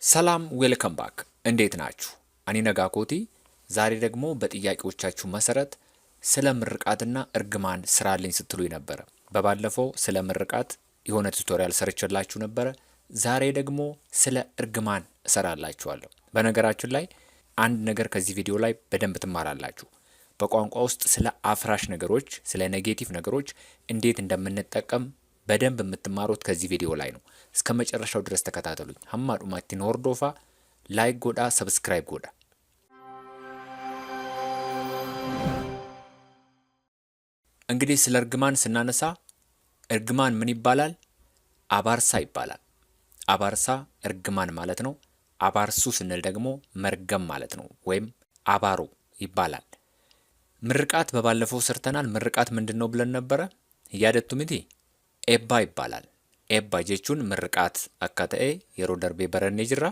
ሰላም ዌልከም ባክ እንዴት ናችሁ? እኔ ነጋኮቲ ዛሬ ደግሞ በጥያቄዎቻችሁ መሰረት ስለ ምርቃትና እርግማን ስራልኝ ስትሉኝ ነበረ። በባለፈው ስለ ምርቃት የሆነ ቱቶሪያል ሰርቼላችሁ ነበረ። ዛሬ ደግሞ ስለ እርግማን እሰራላችኋለሁ። በነገራችን ላይ አንድ ነገር ከዚህ ቪዲዮ ላይ በደንብ ትማራላችሁ። በቋንቋ ውስጥ ስለ አፍራሽ ነገሮች፣ ስለ ኔጌቲቭ ነገሮች እንዴት እንደምንጠቀም በደንብ የምትማሩት ከዚህ ቪዲዮ ላይ ነው። እስከ መጨረሻው ድረስ ተከታተሉኝ። ሀማዱ ማቲን ወርዶፋ ላይክ ጎዳ ሰብስክራይብ ጎዳ። እንግዲህ ስለ እርግማን ስናነሳ እርግማን ምን ይባላል? አባርሳ ይባላል። አባርሳ እርግማን ማለት ነው። አባርሱ ስንል ደግሞ መርገም ማለት ነው፣ ወይም አባሮ ይባላል። ምርቃት በባለፈው ሰርተናል። ምርቃት ምንድነው ብለን ነበረ? እያደቱ ምቲ ኤባ ይባላል። ኤባ ጀቹን ምርቃት አካተኤ የሮ ደርቤ በረኔ ጅራ።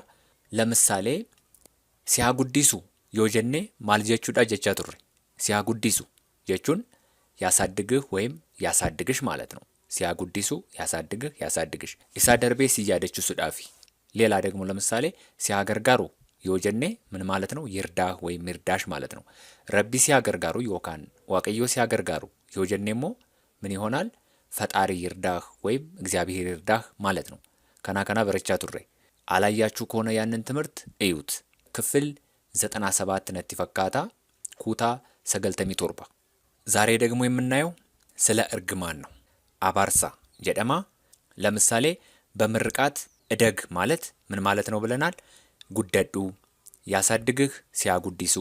ለምሳሌ ሲያጉዲሱ ዮጀኔ ማልጀቹዳ ጀቻ ቱሬ። ሲያጉዲሱ ጀቹን ያሳድግህ ወይም ያሳድግሽ ማለት ነው። ሲያጉዲሱ ያሳድግህ፣ ያሳድግሽ። ኢሳ ደርቤ ሲያደቹ ሱዳፊ። ሌላ ደግሞ ለምሳሌ ሲያገርጋሩ ዮጀኔ ምን ማለት ነው? ይርዳህ ወይም ይርዳሽ ማለት ነው። ረቢ ሲያገርጋሩ ዮካን ዋቀዮ ሲያገርጋሩ ዮጀኔሞ ምን ይሆናል? ፈጣሪ ይርዳህ ወይም እግዚአብሔር ይርዳህ ማለት ነው። ከና በረቻ ቱሬ። አላያችሁ ከሆነ ያንን ትምህርት እዩት። ክፍል 97 ነቲ ፈካታ ኩታ ሰገልተሚ ቶርባ። ዛሬ ደግሞ የምናየው ስለ እርግማን ነው። አባርሳ ጀደማ። ለምሳሌ በምርቃት እደግ ማለት ምን ማለት ነው ብለናል? ጉደዱ፣ ያሳድግህ ሲያጉዲሱ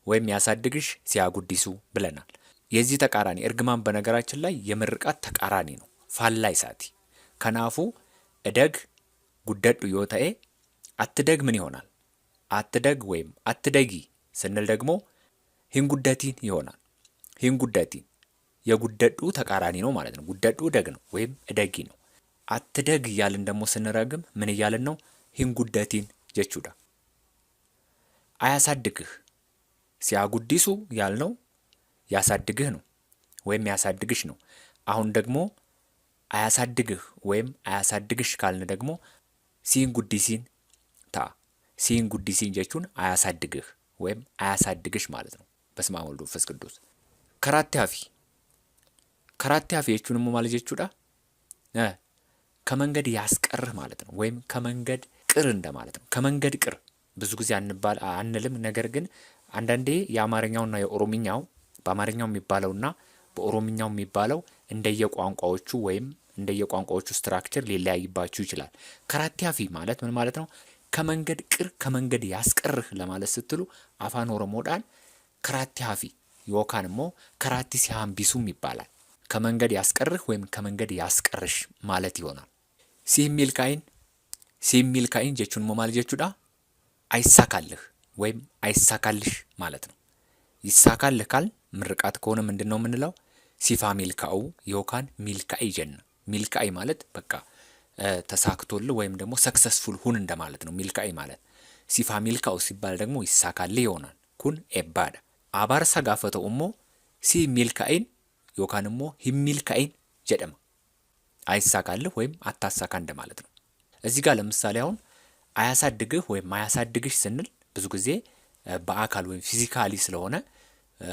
ወይም ያሳድግሽ ሲያጉዲሱ ብለናል። የዚህ ተቃራኒ እርግማን በነገራችን ላይ የምርቃት ተቃራኒ ነው። ፋላይ ሳቲ ከናፉ እደግ ጉደዱ ዮተኤ አትደግ ምን ይሆናል? አትደግ ወይም አትደጊ ስንል ደግሞ ሂንጉደቲን ይሆናል። ሂንጉደቲን የጉደዱ ተቃራኒ ነው ማለት ነው። ጉደዱ እደግ ነው ወይም እደጊ ነው። አትደግ እያልን ደግሞ ስንረግም ምን እያልን ነው? ሂንጉደቲን ጀቹዳ። አያሳድግህ ሲያጉዲሱ ያልነው ያሳድግህ ነው ወይም ያሳድግሽ ነው። አሁን ደግሞ አያሳድግህ ወይም አያሳድግሽ ካልን ደግሞ ሲን ጉዲሲን ታ። ሲን ጉዲሲን ጀቹን አያሳድግህ ወይም አያሳድግሽ ማለት ነው። በስመ አብ ወወልድ ወመንፈስ ቅዱስ። ከራቴ አፊ ከራቴ አፊ ጀቹን ማለት ጀቹዳ ከመንገድ ያስቀርህ ማለት ነው። ወይም ከመንገድ ቅር እንደማለት ነው። ከመንገድ ቅር ብዙ ጊዜ አንልም። ነገር ግን አንዳንዴ የአማርኛውና የኦሮምኛው በአማርኛው የሚባለውና በኦሮምኛው የሚባለው እንደየቋንቋዎቹ ወይም እንደየቋንቋዎቹ ስትራክቸር ሊለያይባችሁ ይችላል። ከራቴ አፊ ማለት ምን ማለት ነው? ከመንገድ ቅር ከመንገድ ያስቀርህ ለማለት ስትሉ አፋን ኦሮሞዳን ከራቴ አፊ ዮካንሞ ከራቲ ሲሃምቢሱም ይባላል። ከመንገድ ያስቀርህ ወይም ከመንገድ ያስቀርሽ ማለት ይሆናል። ሲሚል ካይን ጀቹን ሞ ማለት ጀቹዳ አይሳካልህ ወይም አይሳካልሽ ማለት ነው። ይሳካልህ ካል ምርቃት ከሆነ ምንድነው የምንለው? ሲፋ ሚልካኡ ዮካን ሚልካኢ ጀነ። ሚልካኢ ማለት በቃ ተሳክቶልህ ወይም ደግሞ ሰክሰስፉል ሁን እንደማለት ነው። ሚልካኢ ማለት ሲፋ ሚልካኡ ሲባል ደግሞ ይሳካልህ ይሆናል። ኩን ኤባዳ አባርሳ ጋፈተው እሞ ሲ ሚልካኢን ዮካን እሞ ሂሚልካኢን ጀደማ። አይሳካልህ ወይም አታሳካ እንደማለት ነው። እዚህ ጋር ለምሳሌ አሁን አያሳድግህ ወይም አያሳድግሽ ስንል ብዙ ጊዜ በአካል ወይም ፊዚካሊ ስለሆነ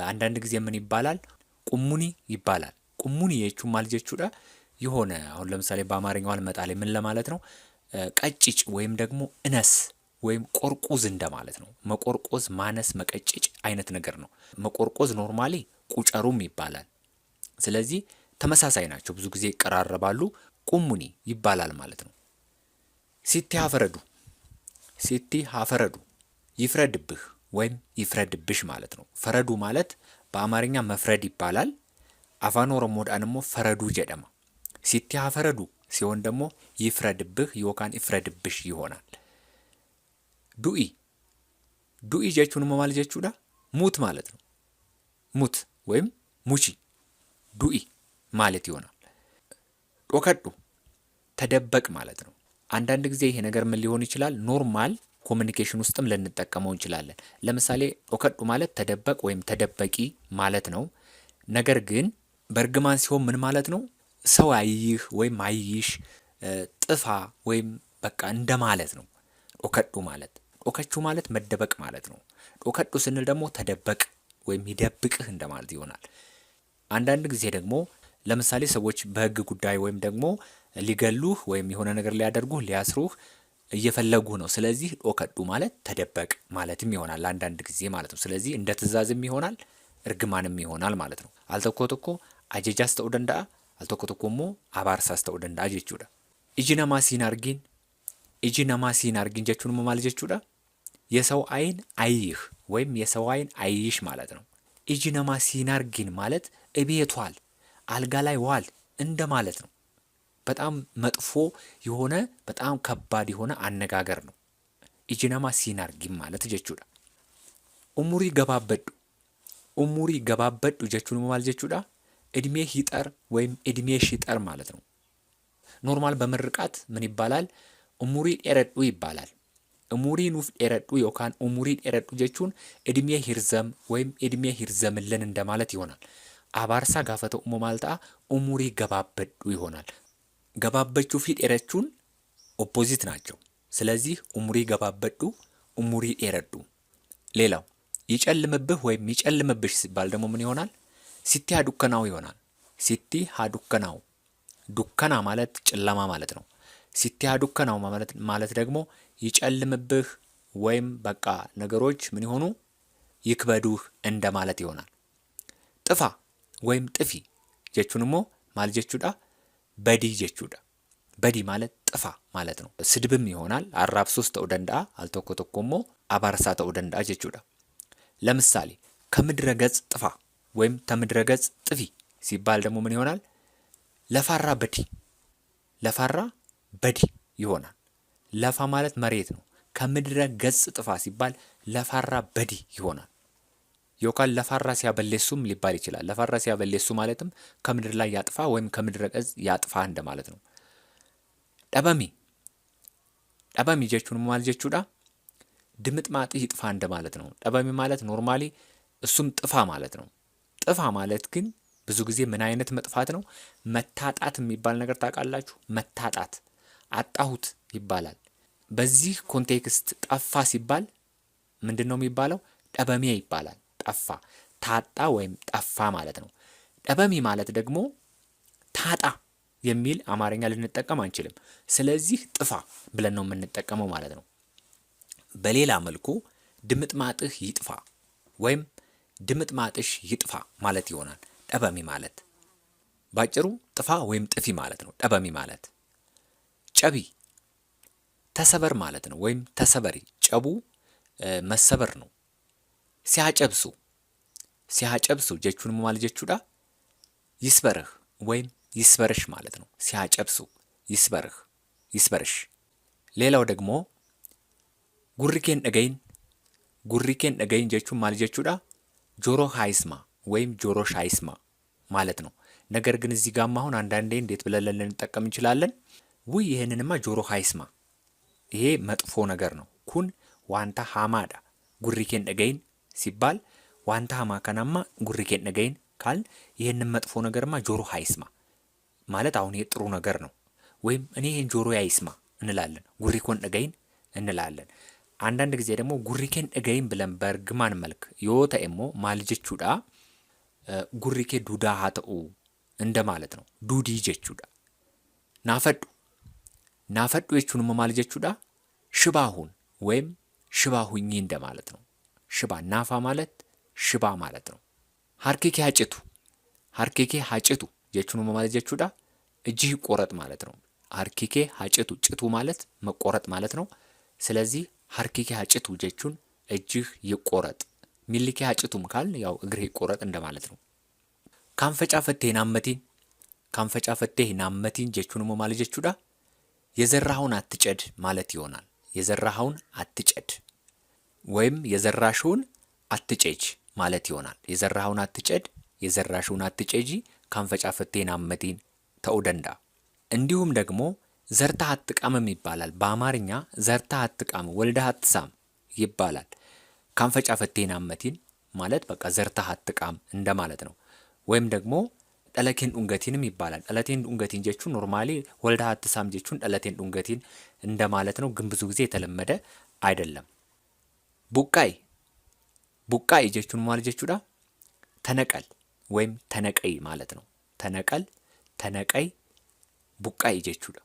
አንዳንድ ጊዜ ምን ይባላል? ቁሙኒ ይባላል። ቁሙኒ የቹን ማልጀቹዳ የሆነ አሁን ለምሳሌ በአማርኛው አልመጣለ ምን ለማለት ነው? ቀጭጭ ወይም ደግሞ እነስ ወይም ቆርቁዝ እንደማለት ነው። መቆርቆዝ፣ ማነስ፣ መቀጭጭ አይነት ነገር ነው። መቆርቆዝ ኖርማሊ ቁጨሩም ይባላል። ስለዚህ ተመሳሳይ ናቸው። ብዙ ጊዜ ይቀራረባሉ። ቁሙኒ ይባላል ማለት ነው። ሲቲ ሀፈረዱ ሲቲ ሀፈረዱ ይፍረድብህ ወይም ይፍረድብሽ ማለት ነው። ፈረዱ ማለት በአማርኛ መፍረድ ይባላል። አፋን ኦሮሞዳን ደግሞ ፈረዱ ጀደማ። ሲቲ ሀፈረዱ ሲሆን ደግሞ ይፍረድብህ ዮካን ይፍረድብሽ ይሆናል። ዱኢ ዱኢ ጀቹን ማለት ጀቹዳ ሙት ማለት ነው። ሙት ወይም ሙቺ ዱኢ ማለት ይሆናል። ዶከዱ ተደበቅ ማለት ነው። አንዳንድ ጊዜ ይሄ ነገር ምን ሊሆን ይችላል? ኖርማል ኮሚኒኬሽን ውስጥም ልንጠቀመው እንችላለን። ለምሳሌ ዶከዱ ማለት ተደበቅ ወይም ተደበቂ ማለት ነው። ነገር ግን በእርግማን ሲሆን ምን ማለት ነው? ሰው አይይህ ወይም አይይሽ፣ ጥፋ ወይም በቃ እንደማለት ነው። ዶከዱ ማለት ዶከቹ ማለት መደበቅ ማለት ነው። ዶከዱ ስንል ደግሞ ተደበቅ ወይም ይደብቅህ እንደማለት ይሆናል። አንዳንድ ጊዜ ደግሞ ለምሳሌ ሰዎች በህግ ጉዳይ ወይም ደግሞ ሊገሉህ ወይም የሆነ ነገር ሊያደርጉህ ሊያስሩህ እየፈለጉ ነው። ስለዚህ ዶከዱ ማለት ተደበቅ ማለትም ይሆናል አንዳንድ ጊዜ ማለት ነው። ስለዚህ እንደ ትእዛዝም ይሆናል እርግማንም ይሆናል ማለት ነው። አልተኮተኮ አጀጃስ ተኡ ደንዳአ አልተኮተኮሞ አባርሳስ ተኡ ደንዳአ ጀቹudha። ኢጂ ነማ ሲን አርጊን ኢጂ ነማ ሲን አርጊን ጀቹን ማለት ጀቹudha የሰው አይን አይይህ ወይም የሰው አይን አይይሽ ማለት ነው። ኢጂ ነማ ሲን አርጊን ማለት እቤት ዋል አልጋ ላይ ዋል እንደ ማለት ነው። በጣም መጥፎ የሆነ በጣም ከባድ የሆነ አነጋገር ነው። ኢጂ ነማ ሲን አርጊን ማለት ጀቹudha። ኡሙሪ ገባበዱ ኡሙሪ ገባበዱ ጀቹን ማለት ጀቹudha እድሜህ ይጠር ወይም እድሜሽ ይጠር ማለት ነው። ኖርማል በምርቃት ምን ይባላል? ኡሙሪ ዴረዱ ይባላል። ኡሙሪ ኑፍ ዴረዱ ዮካን ኡሙሪ ዴረዱ ጀቹን እድሜህ ይርዘም ወይም እድሜህ ይርዘምልን እንደማለት ይሆናል። አባርሳ ጋፈተ ኡሙ ማልጣ ኡሙሪ ገባበዱ ይሆናል። ገባበቹ ፊ ዴረቹን ኦፖዚት ናቸው። ስለዚህ ኡሙሪ ገባበዱ ኡሙሪ ዴረዱ። ሌላው ይጨልምብህ ወይም ይጨልምብሽ ሲባል ደግሞ ምን ይሆናል? ሲቲ ሀዱከናው ይሆናል። ሲቲ ሀዱከናው ዱከና ማለት ጨለማ ማለት ነው። ሲቲ ሀዱከናው ማለት ደግሞ ይጨልምብህ ወይም በቃ ነገሮች ምን ይሆኑ ይክበዱህ እንደማለት ይሆናል። ጥፋ ወይም ጥፊ ጀቹንሞ ማል ጀቹዳ በዲ ጀቹዳ በዲ ማለት ጥፋ ማለት ነው። ስድብም ይሆናል። አራብሶስ ተኡ ደንዳአ አልተኮተኮሞ አባርሳ ተኡ ደንዳአ ጀቹዳ። ለምሳሌ ከምድረ ገጽ ጥፋ ወይም ከምድረ ገጽ ጥፊ ሲባል ደግሞ ምን ይሆናል? ለፋራ በዲ ለፋራ በዲ ይሆናል። ለፋ ማለት መሬት ነው። ከምድረ ገጽ ጥፋ ሲባል ለፋራ በዲ ይሆናል። ዮካን ለፋራ ሲያበሌሱም ሊባል ይችላል። ለፋራ ሲያበሌሱ ማለትም ከምድር ላይ ያጥፋ ወይም ከምድረ ገጽ ያጥፋ እንደማለት ነው። ጠበሚ ጠበሚ ጀቹን ማለት ጀቹዳ ድምጥማጥህ ይጥፋ እንደማለት ነው። ጠበሚ ማለት ኖርማሊ እሱም ጥፋ ማለት ነው። ጥፋ ማለት ግን ብዙ ጊዜ ምን አይነት መጥፋት ነው? መታጣት የሚባል ነገር ታውቃላችሁ? መታጣት አጣሁት ይባላል። በዚህ ኮንቴክስት ጠፋ ሲባል ምንድን ነው የሚባለው? ጠበሜ ይባላል። ጠፋ ታጣ ወይም ጠፋ ማለት ነው። ጠበሚ ማለት ደግሞ ታጣ የሚል አማርኛ ልንጠቀም አንችልም። ስለዚህ ጥፋ ብለን ነው የምንጠቀመው ማለት ነው። በሌላ መልኩ ድምጥማጥህ ይጥፋ ወይም ድምጥማጥሽ ይጥፋ ማለት ይሆናል። ጠበሚ ማለት ባጭሩ ጥፋ ወይም ጥፊ ማለት ነው። ጠበሚ ማለት ጨቢ ተሰበር ማለት ነው። ወይም ተሰበሪ ጨቡ መሰበር ነው። ሲያጨብሱ ሲያጨብሱ ጀቹን ማለት ጀቹዳ ይስበርህ ወይም ይስበርሽ ማለት ነው። ሲያጨብሱ ይስበርህ ይስበርሽ። ሌላው ደግሞ ጉሪኬን ደገይን ጉሪኬን ደገይን ጀቹን ማለት ጀቹዳ ጆሮ ሃይስማ ወይም ጆሮ ሻይስማ ማለት ነው። ነገር ግን እዚህ ጋር አሁን አንዳንዴ እንዴት ብለን ልንጠቀም እንችላለን? ውይ ይሄንንማ ጆሮ ሃይስማ ይሄ መጥፎ ነገር ነው። ኩን ዋንታ ሃማዳ ጉሪኬን ደገይን ሲባል ዋንታ ሃማ ከናማ ጉሪኬን ደገይን ካል ይሄንን መጥፎ ነገርማ ጆሮ ሃይስማ ማለት አሁን ይሄ ጥሩ ነገር ነው። ወይም እኔ ይሄን ጆሮ ያይስማ እንላለን። ጉሪኮን ደገይን እንላለን። አንዳንድ ጊዜ ደግሞ ጉሪኬን ደገይን ብለን በእርግማን መልክ ዮታ ኤሞ ማልጀቹዳ ጉሪኬ ዱዳ ሀተኡ እንደማለት ነው። ዱዲ ጀቹዳ ናፈዱ ናፈዱ የቹንም ማልጀቹዳ ሽባሁን ወይም ሽባሁኝ እንደማለት ነው። ሽባ ናፋ ማለት ሽባ ማለት ነው። ሀርኬኬ ሀጭቱ ሀርኬኬ ሀጭቱ ጀቹንም ማልጀቹዳ እጅህ ይቆረጥ ማለት ነው። ሀርኬኬ ሀጭቱ ጭቱ ማለት መቆረጥ ማለት ነው። ስለዚህ ሀርኬኬ ሀጭቱ ጀቹን እጅህ ይቆረጥ። ሚልኬ ሀጭቱም ካል ያው እግርህ ይቆረጥ እንደማለት ነው። ካንፈጫ ፈቴ ናመቲን ካንፈጫ ፈቴ ናመቲን ጀቹንም ማለት ጀቹዳ የዘራኸውን አትጨድ ማለት ይሆናል። የዘራኸውን አትጨድ ወይም የዘራሽውን አትጨጅ ማለት ይሆናል። የዘራኸውን አትጨድ የዘራሽውን አትጨጂ ካንፈጫ ፈቴ ናመቲን ተኡ ደንዳ። እንዲሁም ደግሞ ዘርተህ አትቃምም ይባላል። በአማርኛ ዘርተህ አትቃም ወልደህ አትሳም ይባላል። ካንፈጫ ፈቴ ናመቲን ማለት በቃ ዘርተህ አትቃም እንደማለት ነው። ወይም ደግሞ dhalateen dhungatiinim ይባላል። dhalateen dhungatiin jechuun ኖርማሊ ወልዳ አትሳም jechuun dhalateen dhungatiin እንደማለት ነው። ግን ብዙ ጊዜ የተለመደ አይደለም። ቡቃይ ቡቃይ jechuun ማል jechuudha ተነቀል ወይም ተነቀይ ማለት ነው። ተነቀል ተነቀይ ቡቃይ jechuudha።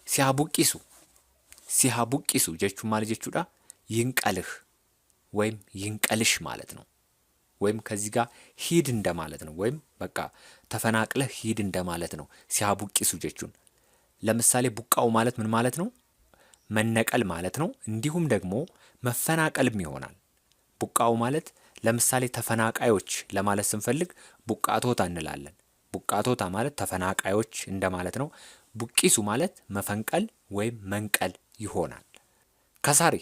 ሲያቡቂሱ ሲያቡቂሱ jechuun ማል jechuudha ይንቀልህ ወይም ይንቀልሽ ማለት ነው። ወይም ከዚህ ጋር ሂድ እንደማለት ነው። ወይም በቃ ተፈናቅለህ ሂድ እንደማለት ነው። ሲያቡቂሱ jechuun ለምሳሌ ቡቃው ማለት ምን ማለት ነው? መነቀል ማለት ነው። እንዲሁም ደግሞ መፈናቀልም ይሆናል። ቡቃው ማለት ለምሳሌ ተፈናቃዮች ለማለት ስንፈልግ ቡቃቶታ እንላለን። ቡቃቶታ ማለት ተፈናቃዮች እንደማለት ነው። ቡቂሱ ማለት መፈንቀል ወይም መንቀል ይሆናል። ከሳሪ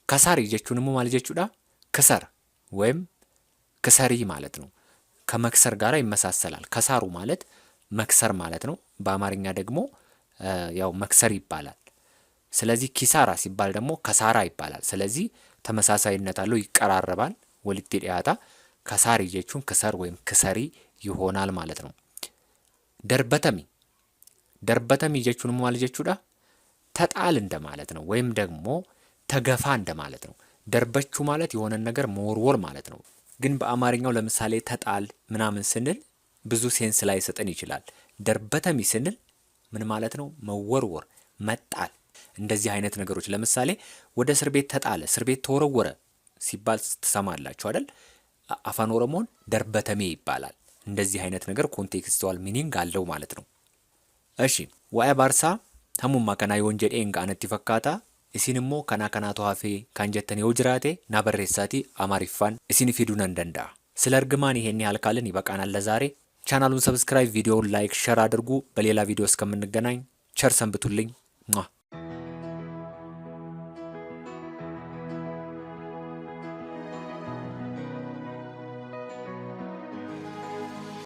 ከሳሪ jechuun ማል jechuudha ክሰር ወይም ክሰሪ ማለት ነው። ከመክሰር ጋር ይመሳሰላል። ከሳሩ ማለት መክሰር ማለት ነው። በአማርኛ ደግሞ ያው መክሰር ይባላል። ስለዚህ ኪሳራ ሲባል ደግሞ ከሳራ ይባላል። ስለዚህ ተመሳሳይነት አለው፣ ይቀራረባል። ወልቲ ዲያታ ከሳሪ jechuun ክሰር ወይም ክሰሪ ይሆናል ማለት ነው። ደርበተሚ ደርበተሚ jechuun ማል jechuudha ተጣል እንደማለት ነው። ወይም ደግሞ ተገፋ እንደማለት ነው። ደርበቹ ማለት የሆነ ነገር መወርወር ማለት ነው። ግን በአማርኛው ለምሳሌ ተጣል ምናምን ስንል ብዙ ሴንስ ላይ ሰጠን ይችላል። ደርበተሚ ስንል ምን ማለት ነው? መወርወር፣ መጣል፣ እንደዚህ አይነት ነገሮች። ለምሳሌ ወደ እስር ቤት ተጣለ፣ እስር ቤት ተወረወረ ሲባል ትሰማላችሁ አይደል? አፋን ኦሮሞን ደርበተሜ ይባላል። እንደዚህ አይነት ነገር ኮንቴክስቹዋል ሚኒንግ አለው ማለት ነው። እሺ ዋይ ባርሳ ተሙማ ከና የወንጀል ኤንጋነት ይፈካታ ኢሲንሞ ከና ከናቶ ሀፌ ካንጀተን የውጅራቴ ናበሬሳቲ አማሪፋን ኢሲን ፊዱን እንደንዳ ስለ እርግማን ይሄን ያህል ካልን ይበቃናል ለዛሬ። ቻናሉን ሰብስክራይብ፣ ቪዲዮውን ላይክ፣ ሼር አድርጉ። በሌላ ቪዲዮ እስከምንገናኝ ቸር ሰንብቱልኝ።